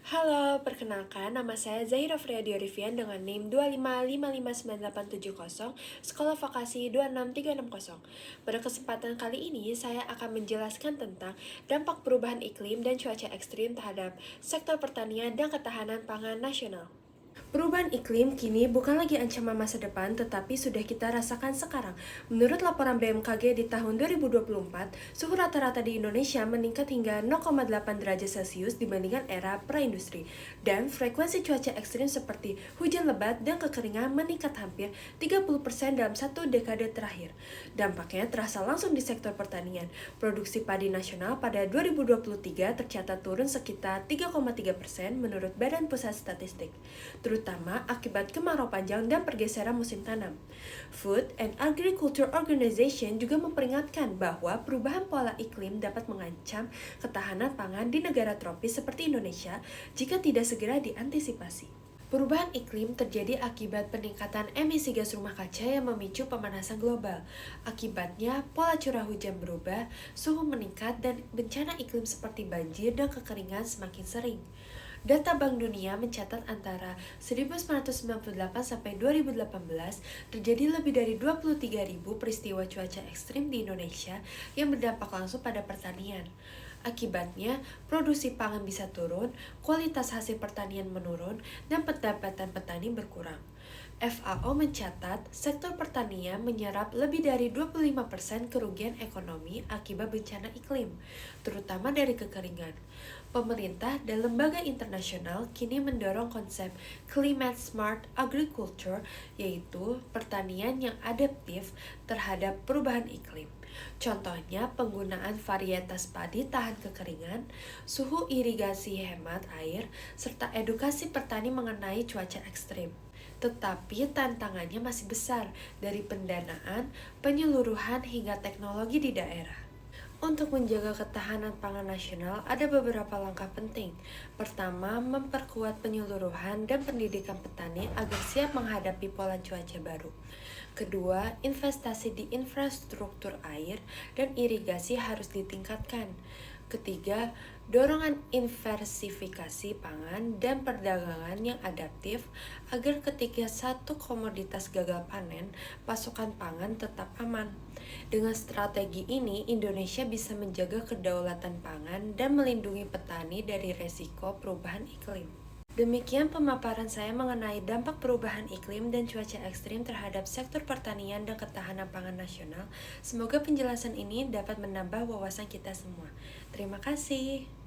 Halo, perkenalkan nama saya Zahira Friadi Orivian dengan NIM 2555980, Sekolah Vokasi 26360. Pada kesempatan kali ini, saya akan menjelaskan tentang dampak perubahan iklim dan cuaca ekstrim terhadap sektor pertanian dan ketahanan pangan nasional. Perubahan iklim kini bukan lagi ancaman masa depan, tetapi sudah kita rasakan sekarang. Menurut laporan BMKG di tahun 2024, suhu rata-rata di Indonesia meningkat hingga 0,8 derajat Celcius dibandingkan era praindustri. Dan frekuensi cuaca ekstrim seperti hujan lebat dan kekeringan meningkat hampir 30% dalam satu dekade terakhir. Dampaknya terasa langsung di sektor pertanian. Produksi padi nasional pada 2023 tercatat turun sekitar 3,3% menurut Badan Pusat Statistik, terutama akibat kemarau panjang dan pergeseran musim tanam. Food and Agriculture Organization juga memperingatkan bahwa perubahan pola iklim dapat mengancam ketahanan pangan di negara tropis seperti Indonesia jika tidak segera diantisipasi. Perubahan iklim terjadi akibat peningkatan emisi gas rumah kaca yang memicu pemanasan global. Akibatnya, pola curah hujan berubah, suhu meningkat, dan bencana iklim seperti banjir dan kekeringan semakin sering. Data Bank Dunia mencatat antara 1998 sampai 2018 terjadi lebih dari 23.000 peristiwa cuaca ekstrim di Indonesia yang berdampak langsung pada pertanian. Akibatnya, produksi pangan bisa turun, kualitas hasil pertanian menurun, dan pendapatan petani berkurang. FAO mencatat sektor pertanian menyerap lebih dari 25% kerugian ekonomi akibat bencana iklim, terutama dari kekeringan. Pemerintah dan lembaga internasional kini mendorong konsep Climate Smart Agriculture, yaitu pertanian yang adaptif terhadap perubahan iklim. Contohnya penggunaan varietas padi tahan kekeringan, suhu irigasi hemat air, serta edukasi petani mengenai cuaca ekstrim. Tetapi tantangannya masih besar, dari pendanaan, penyeluruhan hingga teknologi di daerah. Untuk menjaga ketahanan pangan nasional, ada beberapa langkah penting. Pertama, memperkuat penyeluruhan dan pendidikan petani agar siap menghadapi pola cuaca baru. Kedua, investasi di infrastruktur air dan irigasi harus ditingkatkan. Ketiga, dorongan diversifikasi pangan dan perdagangan yang adaptif agar ketika satu komoditas gagal panen, pasokan pangan tetap aman. Dengan strategi ini, Indonesia bisa menjaga kedaulatan pangan dan melindungi petani dari resiko perubahan iklim. Demikian pemaparan saya mengenai dampak perubahan iklim dan cuaca ekstrim terhadap sektor pertanian dan ketahanan pangan nasional. Semoga penjelasan ini dapat menambah wawasan kita semua. Terima kasih.